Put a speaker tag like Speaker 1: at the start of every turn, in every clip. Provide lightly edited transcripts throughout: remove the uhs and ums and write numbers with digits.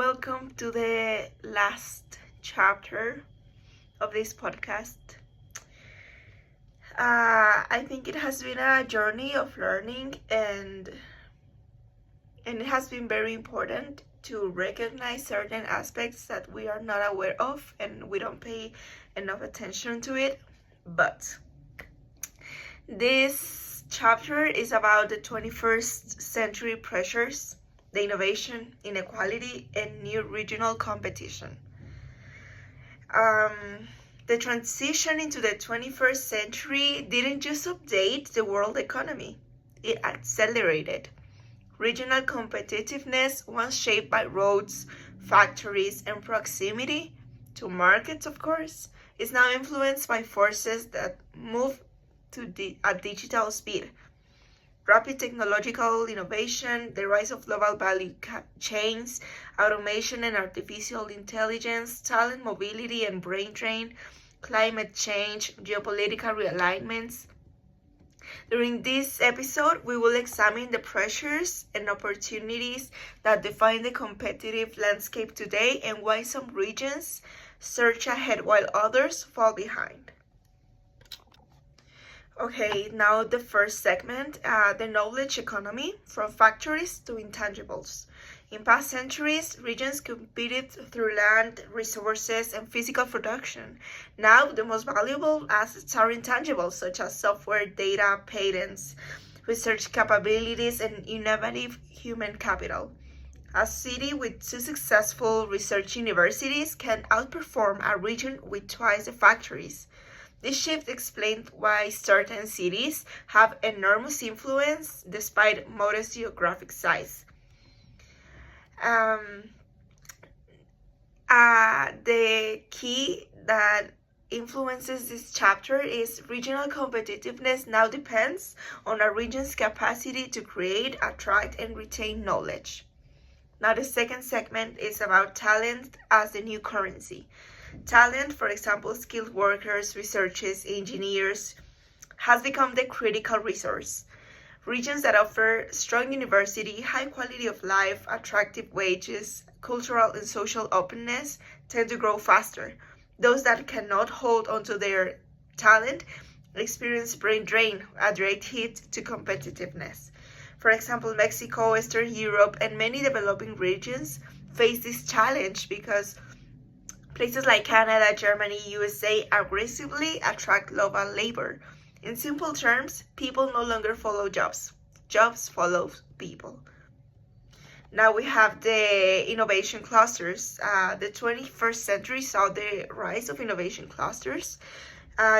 Speaker 1: welcome to the last chapter of this podcast. I think it has been a journey of learning and it has been very important to recognize certain aspects that we are not aware of and we don't pay enough attention to it. But this chapter is about the 21st century pressures, the innovation, inequality, and new regional competition. The transition into the 21st century didn't just update the world economy, it accelerated. Regional competitiveness, once shaped by roads, factories, and proximity to markets, of course, is now influenced by forces that move at digital speed. Rapid technological innovation, the rise of global value chains, automation and artificial intelligence, talent mobility and brain drain, climate change, geopolitical realignments. During this episode, we will examine the pressures and opportunities that define the competitive landscape today and why some regions surge ahead while others fall behind. Okay, now the first segment, the knowledge economy, from factories to intangibles. In past centuries, regions competed through land, resources, and physical production. Now, the most valuable assets are intangibles, such as software, data, patents, research capabilities, and innovative human capital. A city with two successful research universities can outperform a region with twice the factories. This shift explains why certain cities have enormous influence despite modest geographic size. The key that influences this chapter is regional competitiveness now depends on a region's capacity to create, attract, and retain knowledge. Now the second segment is about talent as the new currency. Talent, for example, skilled workers, researchers, engineers, has become the critical resource. Regions that offer strong university, high quality of life, attractive wages, cultural and social openness tend to grow faster. Those that cannot hold onto their talent experience brain drain, a direct hit to competitiveness. For example, Mexico, Western Europe, and many developing regions face this challenge because places like Canada, Germany, USA aggressively attract global labor. In simple terms, people no longer follow jobs. Jobs follow people. Now we have the innovation clusters. The 21st century saw the rise of innovation clusters,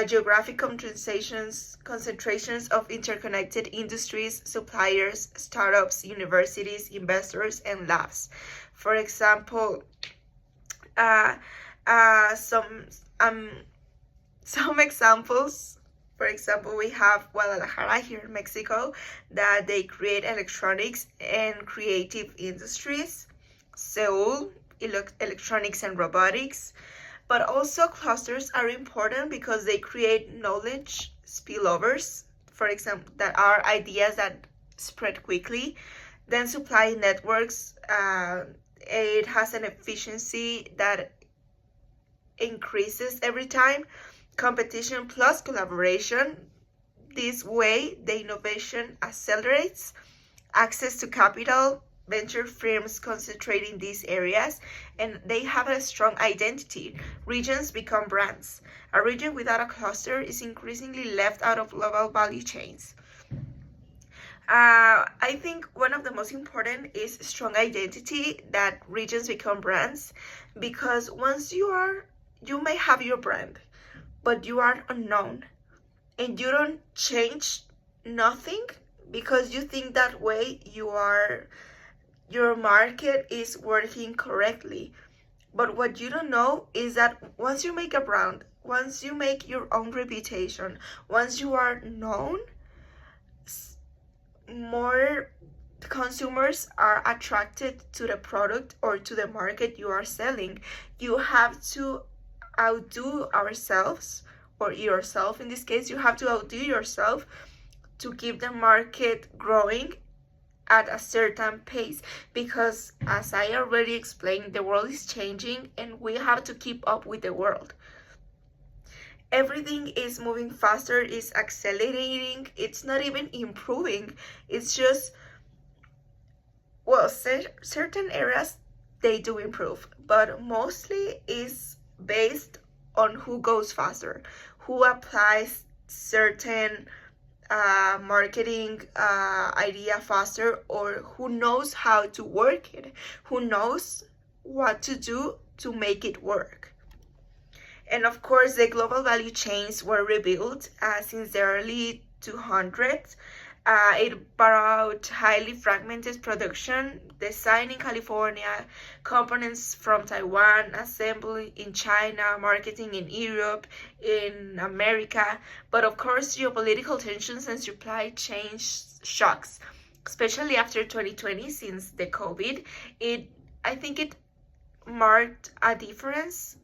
Speaker 1: geographic concentrations of interconnected industries, suppliers, startups, universities, investors, and labs. For example, some examples. For example, we have Guadalajara here in Mexico that they create electronics and creative industries. Seoul, electronics and robotics. But also clusters are important because they create knowledge spillovers, for example, that are ideas that spread quickly. Then supply networks, it has an efficiency that increases every time. Competition plus collaboration. This way, the innovation accelerates. Access to capital, venture firms concentrate in these areas, and they have a strong identity. Regions become brands. A region without a cluster is increasingly left out of global value chains. I think one of the most important is strong identity, that regions become brands, because once you may have your brand, but you are unknown and you don't change nothing because you think that way your market is working correctly. But what you don't know is that once you make a brand, once you make your own reputation, once you are known, more consumers are attracted to the product or to the market you are selling. You have to outdo ourselves, or yourself in this case. You have to outdo yourself to keep the market growing at a certain pace, because as I already explained, the world is changing and we have to keep up with the world. Everything is moving faster, is accelerating, it's not even improving, it's just, well, certain areas they do improve, but mostly is based on who goes faster, who applies certain marketing idea faster, or who knows how to work it, who knows what to do to make it work. And of course, the global value chains were rebuilt since the early 200s. It brought highly fragmented production, design in California, components from Taiwan, assembly in China, marketing in Europe, in America. But of course, geopolitical tensions and supply chain shocks, especially after 2020, since the COVID, I think it marked a difference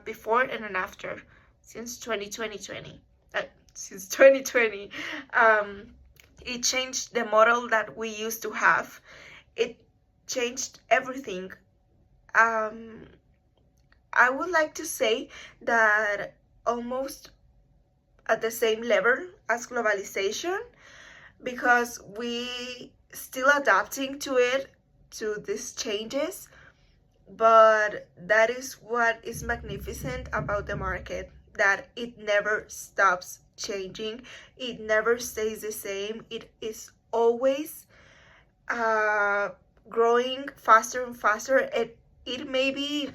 Speaker 1: before and an after since 2020. Since 2020, it changed the model that we used to have. It changed everything. I would like to say that almost at the same level as globalization, because we still adapting to it, to these changes. But that is what is magnificent about the market, that it never stops changing, it never stays the same, it is always growing faster and faster. It may be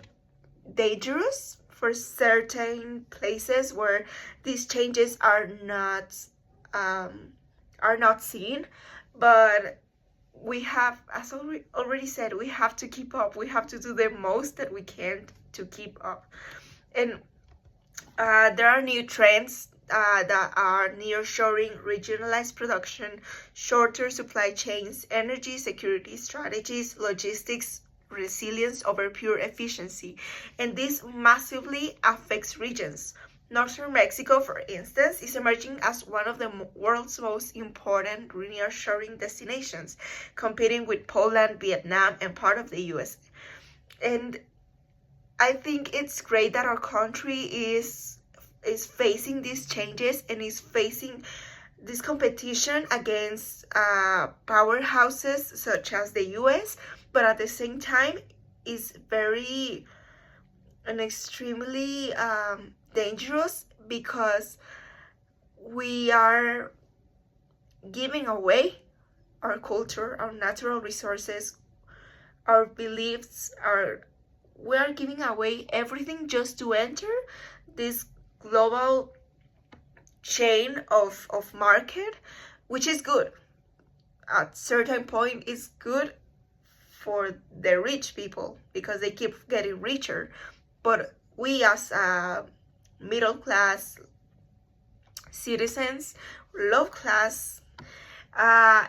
Speaker 1: dangerous for certain places where these changes are not seen, but we have, as already said, we have to keep up. We have to do the most that we can to keep up. And there are new trends that are nearshoring, regionalized production, shorter supply chains, energy security strategies, logistics, resilience over pure efficiency. And this massively affects regions. Northern Mexico, for instance, is emerging as one of the world's most important nearshoring destinations, competing with Poland, Vietnam, and part of the US. And I think it's great that our country is facing these changes and is facing this competition against powerhouses such as the US, but at the same time is very and extremely dangerous, because we are giving away our culture, our natural resources, our beliefs, we are giving away everything just to enter this global chain of market, which is good. At certain point, it's good for the rich people because they keep getting richer. But we as middle class citizens, low class,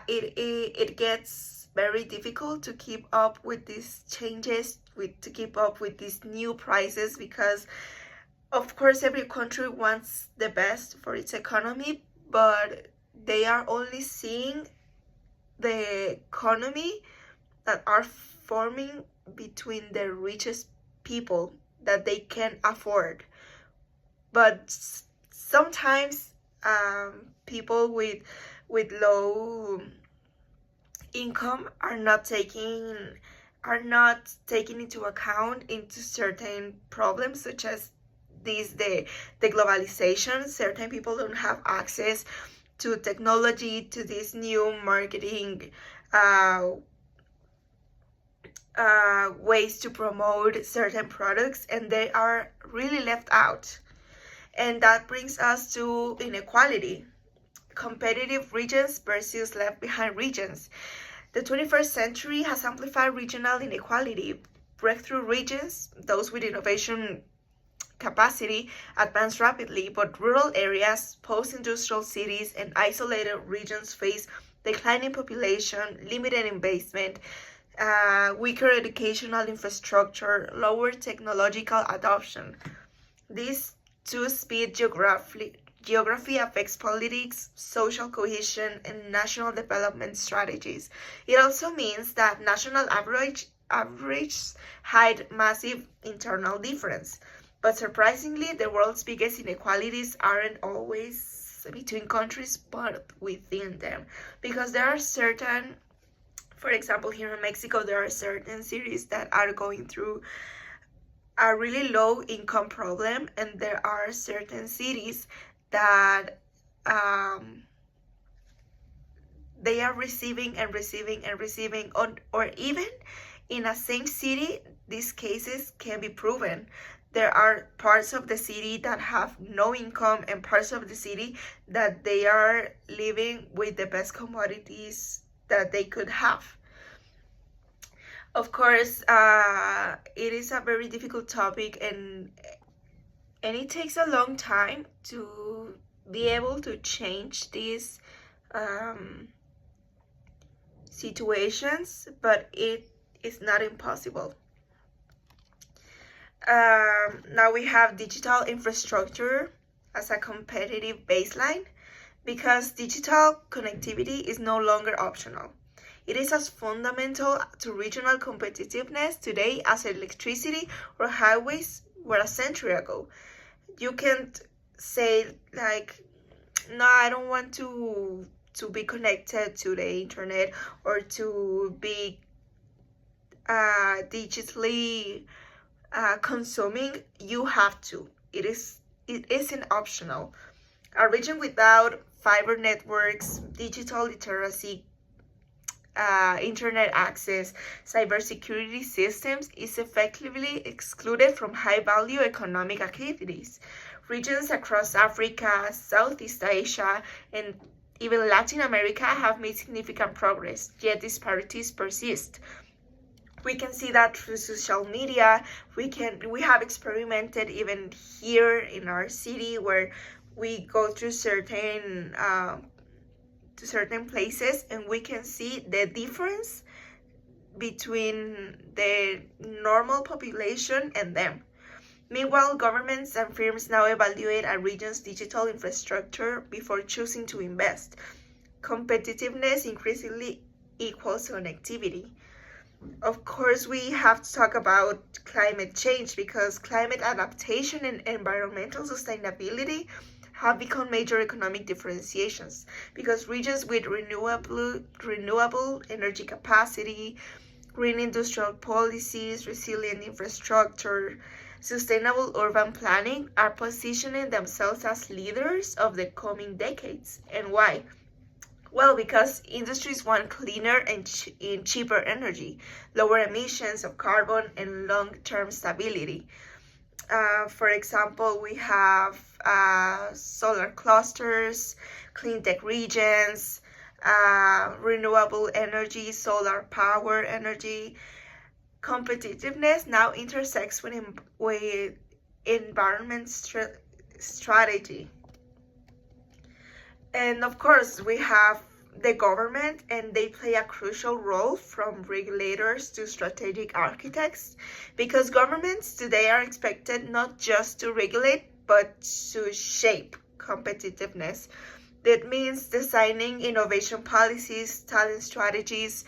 Speaker 1: it gets very difficult to keep up with these changes, to keep up with these new prices, because of course every country wants the best for its economy, but they are only seeing the economy that are forming between the richest people that they can afford. But sometimes people with low income are not taking into account into certain problems, such as the globalization. Certain people don't have access to technology, to this new marketing ways to promote certain products, and they are really left out. And that brings us to inequality, competitive regions versus left behind regions. The 21st century has amplified regional inequality. Breakthrough regions, those with innovation capacity, advance rapidly, but rural areas, post-industrial cities, and isolated regions face declining population, limited investment, weaker educational infrastructure, lower technological adoption. These two-speed geography affects politics, social cohesion, and national development strategies. It also means that national averages hide massive internal difference. But surprisingly, the world's biggest inequalities aren't always between countries, but within them. Because there are certain, for example, here in Mexico, there are certain cities that are going through a really low income problem, and there are certain cities that they are receiving and receiving and receiving, or even in a same city, these cases can be proven. There are parts of the city that have no income and parts of the city that they are living with the best commodities that they could have. Of course, it is a very difficult topic, and it takes a long time to be able to change these situations, but it is not impossible. Now we have digital infrastructure as a competitive baseline, because digital connectivity is no longer optional. It is as fundamental to regional competitiveness today as electricity or highways were a century ago. You can't say like, no, I don't want to be connected to the internet or to be digitally consuming. You have to. It isn't optional. A region without fiber networks, digital literacy, internet access, cybersecurity systems is effectively excluded from high-value economic activities. Regions across Africa, Southeast Asia, and even Latin America have made significant progress, yet disparities persist. We can see that through social media. We have experimented even here in our city, where we go through certain places, and we can see the difference between the normal population and them. Meanwhile, governments and firms now evaluate a region's digital infrastructure before choosing to invest. Competitiveness increasingly equals connectivity. Of course, we have to talk about climate change, because climate adaptation and environmental sustainability have become major economic differentiations, because regions with renewable energy capacity, green industrial policies, resilient infrastructure, sustainable urban planning are positioning themselves as leaders of the coming decades. And why? Well, because industries want cleaner and cheaper energy, lower emissions of carbon, and long-term stability. For example, we have solar clusters, clean tech regions, renewable energy, solar power energy. Competitiveness now intersects with environment strategy. And of course, we have the government, and they play a crucial role, from regulators to strategic architects, because governments today are expected not just to regulate, but to shape competitiveness. That means designing innovation policies, talent strategies,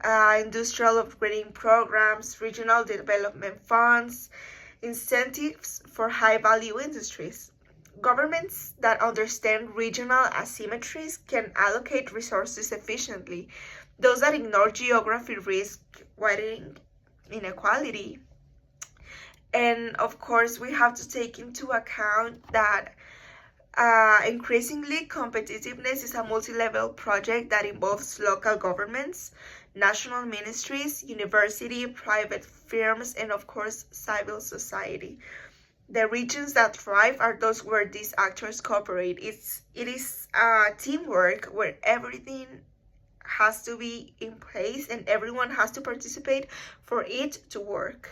Speaker 1: industrial upgrading programs, regional development funds, incentives for high-value industries. Governments that understand regional asymmetries can allocate resources efficiently. Those that ignore geography risk widening inequality. And of course, we have to take into account that increasingly, competitiveness is a multi-level project that involves local governments, national ministries, university, private firms, and of course, civil society. The regions that thrive are those where these actors cooperate. It is teamwork, where everything has to be in place and everyone has to participate for it to work.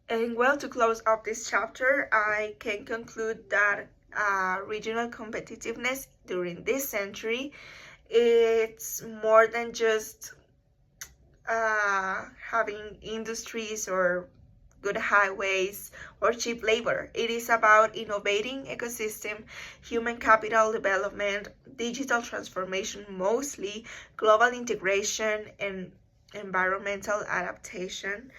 Speaker 1: And well, to close up this chapter, I can conclude that regional competitiveness during this century, it's more than just having industries or good highways, or cheap labor. It is about innovating ecosystem, human capital development, digital transformation mostly, global integration, and environmental adaptation.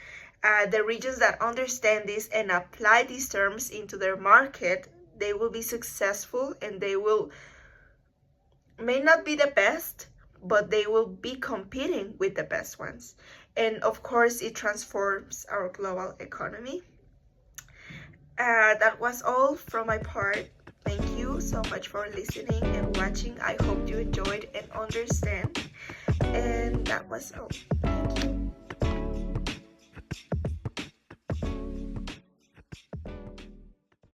Speaker 1: The regions that understand this and apply these terms into their market, they will be successful, and they will may not be the best, but they will be competing with the best ones. And of course, it transforms our global economy. That was all from my part. Thank you so much for listening and watching. I hope you enjoyed and understand. And that was all. Thank you.